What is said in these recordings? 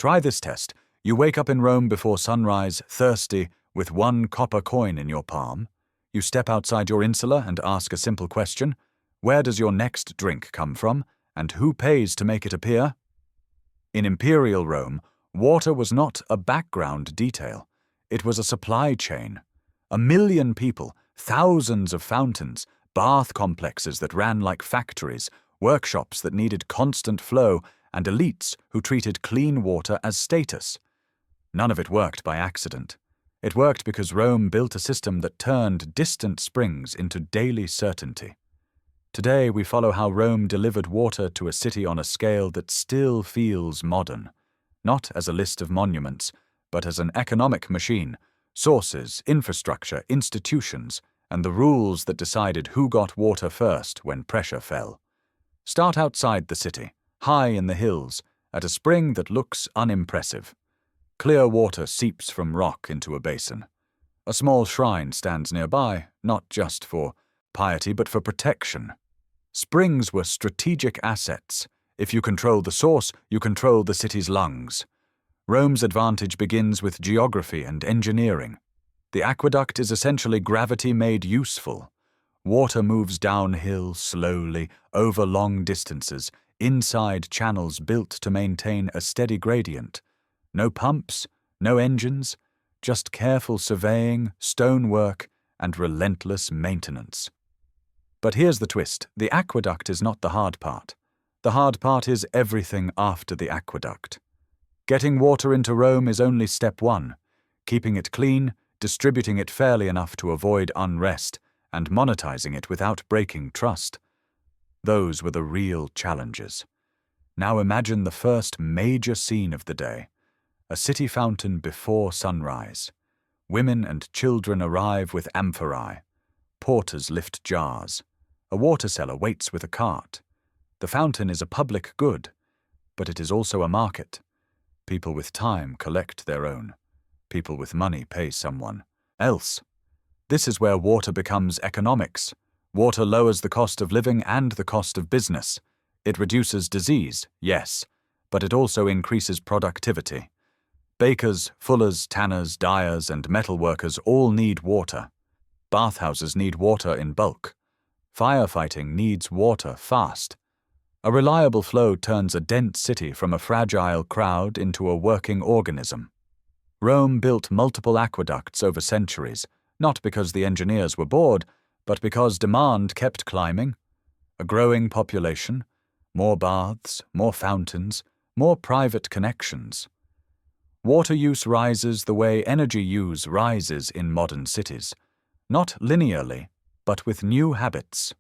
Try this test. You wake up in Rome before sunrise, thirsty, with 1 copper coin in your palm. You step outside your insula and ask a simple question. Where does your next drink come from, and who pays to make it appear? In imperial Rome, water was not a background detail. It was a supply chain. 1 million people, thousands of fountains, bath complexes that ran like factories, workshops that needed constant flow, and elites who treated clean water as status. None of it worked by accident. It worked because Rome built a system that turned distant springs into daily certainty. Today we follow how Rome delivered water to a city on a scale that still feels modern, not as a list of monuments, but as an economic machine, sources, infrastructure, institutions, and the rules that decided who got water first when pressure fell. Start outside the city, high in the hills, at a spring that looks unimpressive. Clear water seeps from rock into a basin. A small shrine stands nearby, not just for piety but for protection. Springs were strategic assets. If you control the source, you control the city's lungs. Rome's advantage begins with geography and engineering. The aqueduct is essentially gravity made useful. Water moves downhill slowly, over long distances, inside channels built to maintain a steady gradient. No pumps, no engines, just careful surveying, stonework, and relentless maintenance. But here's the twist. The aqueduct is not the hard part. The hard part is everything after the aqueduct. Getting water into Rome is only step 1. Keeping it clean, distributing it fairly enough to avoid unrest, and monetizing it without breaking trust. Those were the real challenges. Now imagine the first major scene of the day. A city fountain before sunrise. Women and children arrive with amphorae. Porters lift jars. A water seller waits with a cart. The fountain is a public good, but it is also a market. People with time collect their own. People with money pay someone else. This is where water becomes economics. Water lowers the cost of living and the cost of business. It reduces disease, yes, but it also increases productivity. Bakers, fullers, tanners, dyers, and metalworkers all need water. Bathhouses need water in bulk. Firefighting needs water fast. A reliable flow turns a dense city from a fragile crowd into a working organism. Rome built multiple aqueducts over centuries, not because the engineers were bored, but because demand kept climbing. A growing population, more baths, more fountains, more private connections. Water use rises the way energy use rises in modern cities, not linearly, but with new habits.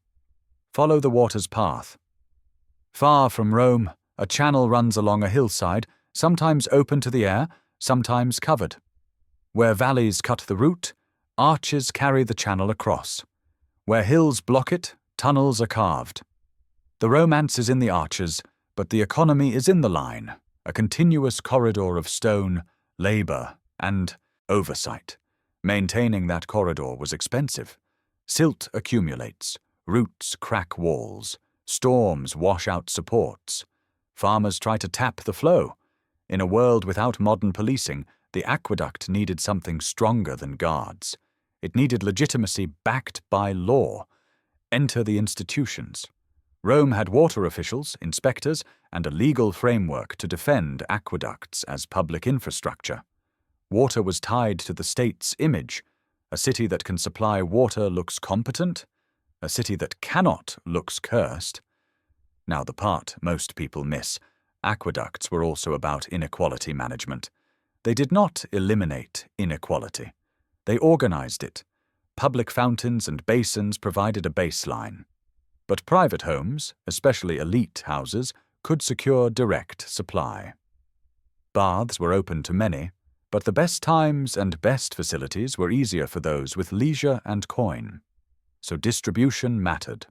Follow the water's path. Far from Rome, a channel runs along a hillside, sometimes open to the air, sometimes covered. Where valleys cut the route, arches carry the channel across. Where hills block it, tunnels are carved. The romance is in the arches, but the economy is in the line, a continuous corridor of stone, labor, and oversight. Maintaining that corridor was expensive. Silt accumulates, roots crack walls, storms wash out supports. Farmers try to tap the flow. In a world without modern policing, the aqueduct needed something stronger than guards. It needed legitimacy backed by law. Enter the institutions. Rome had water officials, inspectors, and a legal framework to defend aqueducts as public infrastructure. Water was tied to the state's image. A city that can supply water looks competent. A city that cannot looks cursed. Now the part most people miss. Aqueducts were also about inequality management. They did not eliminate inequality. They organized it. Public fountains and basins provided a baseline. But private homes, especially elite houses, could secure direct supply. Baths were open to many, but the best times and best facilities were easier for those with leisure and coin. So distribution mattered.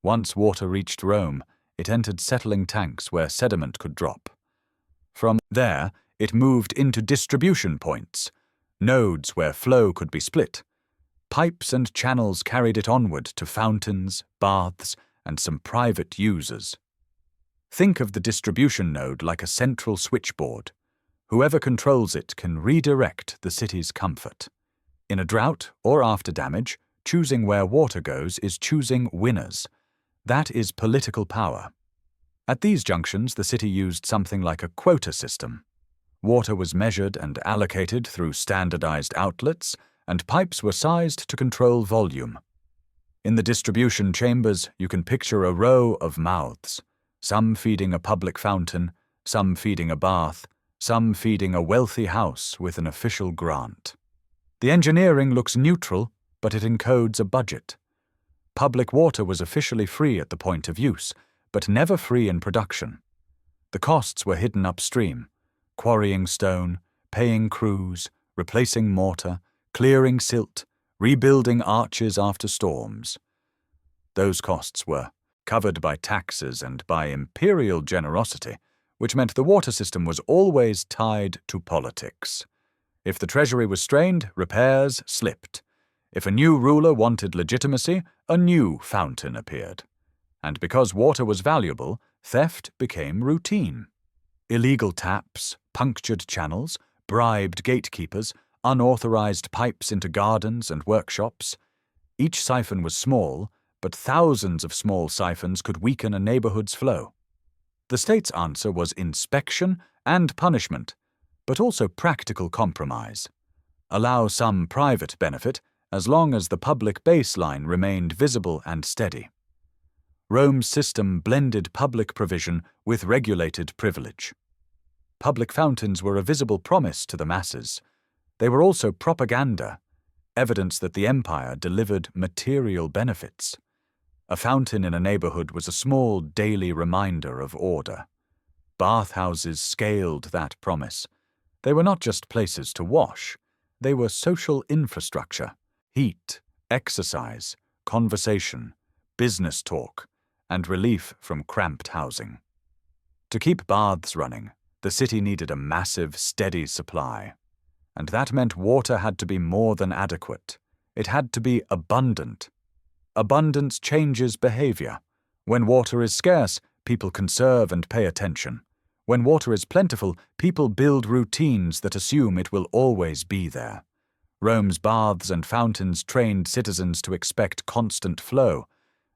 Once water reached Rome, it entered settling tanks where sediment could drop. From there, it moved into distribution points, nodes where flow could be split. Pipes and channels carried it onward to fountains, baths, and some private users. Think of the distribution node like a central switchboard. Whoever controls it can redirect the city's comfort. In a drought or after damage, choosing where water goes is choosing winners. That is political power. At these junctions, the city used something like a quota system. Water was measured and allocated through standardized outlets, and pipes were sized to control volume. In the distribution chambers, you can picture a row of mouths, some feeding a public fountain, some feeding a bath, some feeding a wealthy house with an official grant. The engineering looks neutral, but it encodes a budget. Public water was officially free at the point of use, but never free in production. The costs were hidden upstream: quarrying stone, paying crews, replacing mortar, clearing silt, rebuilding arches after storms. Those costs were covered by taxes and by imperial generosity, which meant the water system was always tied to politics. If the treasury was strained, repairs slipped. If a new ruler wanted legitimacy, a new fountain appeared. And because water was valuable, theft became routine. Illegal taps, punctured channels, bribed gatekeepers, unauthorized pipes into gardens and workshops. Each siphon was small, but thousands of small siphons could weaken a neighborhood's flow. The state's answer was inspection and punishment, but also practical compromise. Allow some private benefit as long as the public baseline remained visible and steady. Rome's system blended public provision with regulated privilege. Public fountains were a visible promise to the masses. They were also propaganda, evidence that the empire delivered material benefits. A fountain in a neighborhood was a small daily reminder of order. Bathhouses scaled that promise. They were not just places to wash. They were social infrastructure: heat, exercise, conversation, business talk, and relief from cramped housing. To keep baths running, the city needed a massive, steady supply. And that meant water had to be more than adequate. It had to be abundant. Abundance changes behavior. When water is scarce, people conserve and pay attention. When water is plentiful, people build routines that assume it will always be there. Rome's baths and fountains trained citizens to expect constant flow.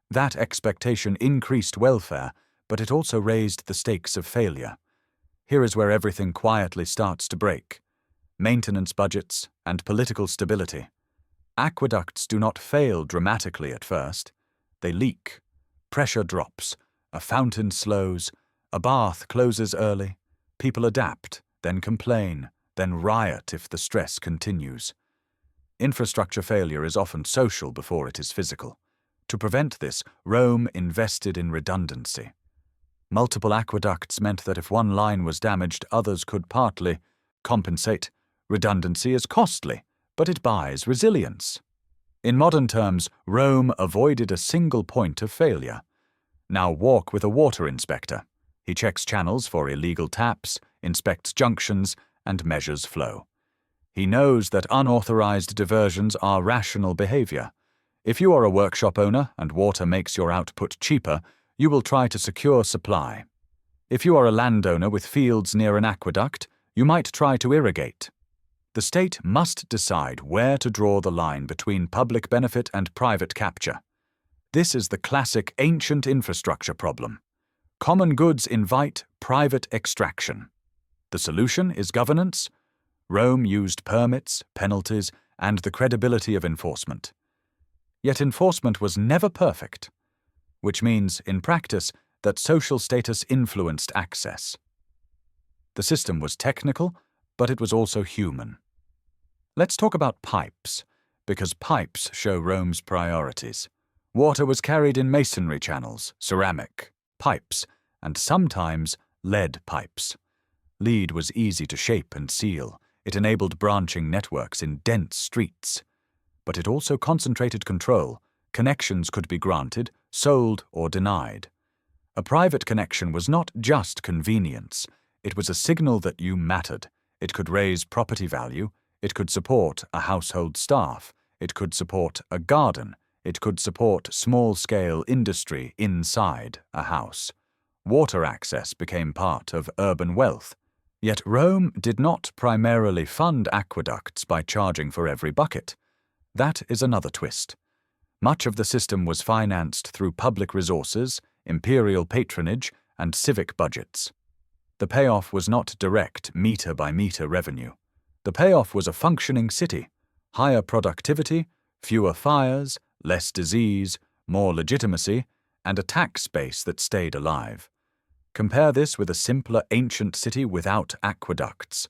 That expectation increased welfare, but it also raised the stakes of failure. Here is where everything quietly starts to break: maintenance budgets and political stability. Aqueducts do not fail dramatically at first. They leak. Pressure drops. A fountain slows. A bath closes early. People adapt, then complain, then riot if the stress continues. Infrastructure failure is often social before it is physical. To prevent this, Rome invested in redundancy. Multiple aqueducts meant that if one line was damaged, others could partly compensate. Redundancy is costly, but it buys resilience. In modern terms, Rome avoided a single point of failure. Now walk with a water inspector. He checks channels for illegal taps, inspects junctions, and measures flow. He knows that unauthorized diversions are rational behavior. If you are a workshop owner and water makes your output cheaper, you will try to secure supply. If you are a landowner with fields near an aqueduct, you might try to irrigate. The state must decide where to draw the line between public benefit and private capture. This is the classic ancient infrastructure problem. Common goods invite private extraction. The solution is governance. Rome used permits, penalties, and the credibility of enforcement. Yet enforcement was never perfect, which means, in practice, that social status influenced access. The system was technical, but it was also human. Let's talk about pipes, because pipes show Rome's priorities. Water was carried in masonry channels, ceramic, pipes, and sometimes lead pipes. Lead was easy to shape and seal. It enabled branching networks in dense streets. But it also concentrated control. Connections could be granted, sold, or denied. A private connection was not just convenience. It was a signal that you mattered. It could raise property value. It could support a household staff. It could support a garden. It could support small-scale industry inside a house. Water access became part of urban wealth. Yet Rome did not primarily fund aqueducts by charging for every bucket. That is another twist. Much of the system was financed through public resources, imperial patronage, and civic budgets. The payoff was not direct meter-by-meter revenue. The payoff was a functioning city, higher productivity, fewer fires, less disease, more legitimacy, and a tax base that stayed alive. Compare this with a simpler ancient city without aqueducts.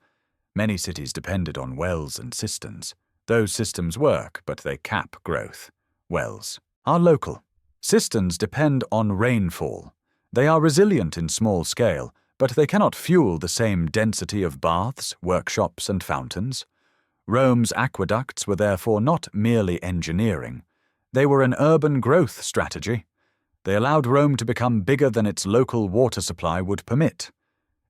Many cities depended on wells and cisterns. Those systems work, but they cap growth. Wells are local. Cisterns depend on rainfall. They are resilient in small scale, but they cannot fuel the same density of baths, workshops, and fountains. Rome's aqueducts were therefore not merely engineering. They were an urban growth strategy. They allowed Rome to become bigger than its local water supply would permit.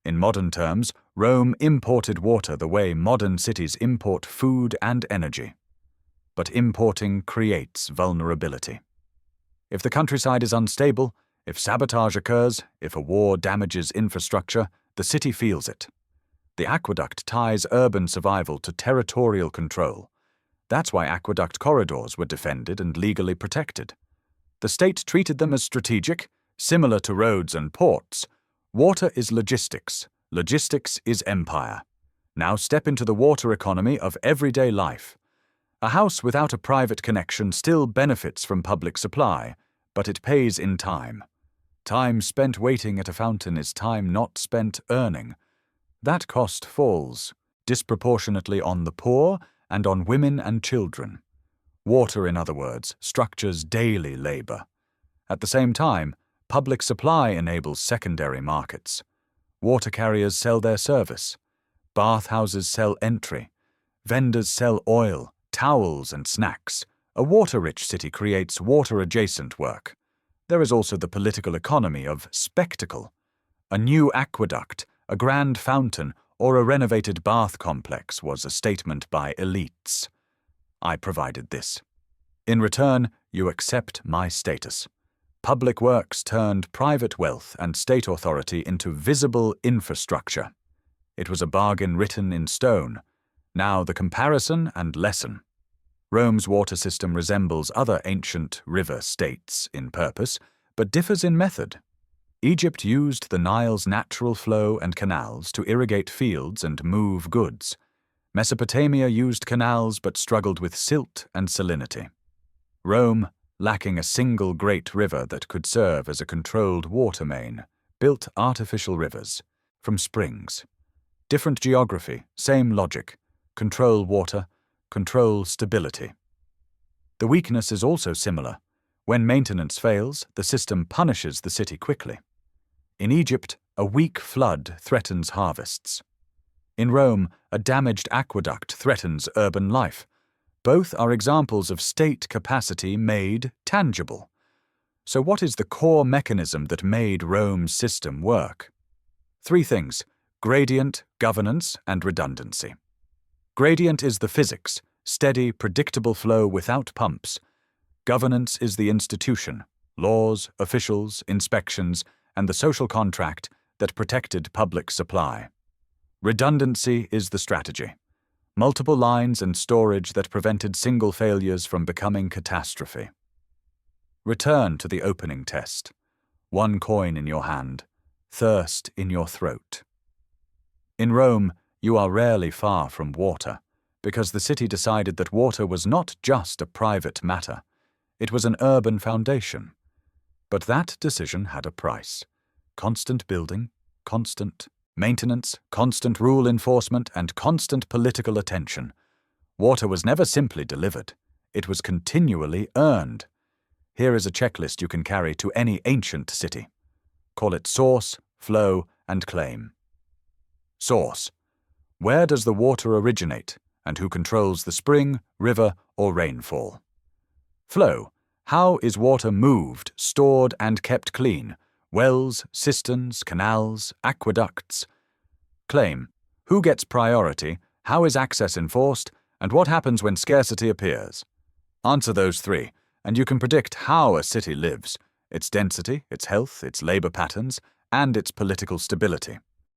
In modern terms, Rome imported water the way modern cities import food and energy. But importing creates vulnerability. If the countryside is unstable, if sabotage occurs, if a war damages infrastructure, the city feels it. The aqueduct ties urban survival to territorial control. That's why aqueduct corridors were defended and legally protected. The state treated them as strategic, similar to roads and ports. Water is logistics. Logistics is empire. Now step into the water economy of everyday life. A house without a private connection still benefits from public supply, but it pays in time. Time spent waiting at a fountain is time not spent earning. That cost falls disproportionately on the poor and on women and children. Water, in other words, structures daily labor. At the same time, public supply enables secondary markets. Water carriers sell their service. Bathhouses sell entry. Vendors sell oil, towels, and snacks. A water-rich city creates water-adjacent work. There is also the political economy of spectacle. A new aqueduct, a grand fountain, or a renovated bath complex was a statement by elites. I provided this. In return, you accept my status. Public works turned private wealth and state authority into visible infrastructure. It was a bargain written in stone. Now the comparison and lesson. Rome's water system resembles other ancient river states in purpose, but differs in method. Egypt used the Nile's natural flow and canals to irrigate fields and move goods. Mesopotamia used canals but struggled with silt and salinity. Rome, lacking a single great river that could serve as a controlled water main, built artificial rivers from springs. Different geography, same logic. Control water, control stability. The weakness is also similar. When maintenance fails, the system punishes the city quickly. In Egypt, a weak flood threatens harvests. In Rome, a damaged aqueduct threatens urban life. Both are examples of state capacity made tangible. So what is the core mechanism that made Rome's system work? 3 things: gradient, governance, and redundancy. Gradient is the physics, steady, predictable flow without pumps. Governance is the institution, laws, officials, inspections, and the social contract that protected public supply. Redundancy is the strategy, multiple lines and storage that prevented single failures from becoming catastrophe. Return to the opening test. 1 coin in your hand, thirst in your throat. In Rome, you are rarely far from water, because the city decided that water was not just a private matter, it was an urban foundation. But that decision had a price. Constant building, constant maintenance, constant rule enforcement, and constant political attention. Water was never simply delivered. It was continually earned. Here is a checklist you can carry to any ancient city. Call it source, flow, and claim. Source. Where does the water originate, and who controls the spring, river, or rainfall? Flow. How is water moved, stored, and kept clean? Wells, cisterns, canals, aqueducts. Claim. Who gets priority, how is access enforced, and what happens when scarcity appears? Answer those 3, and you can predict how a city lives, its density, its health, its labor patterns, and its political stability.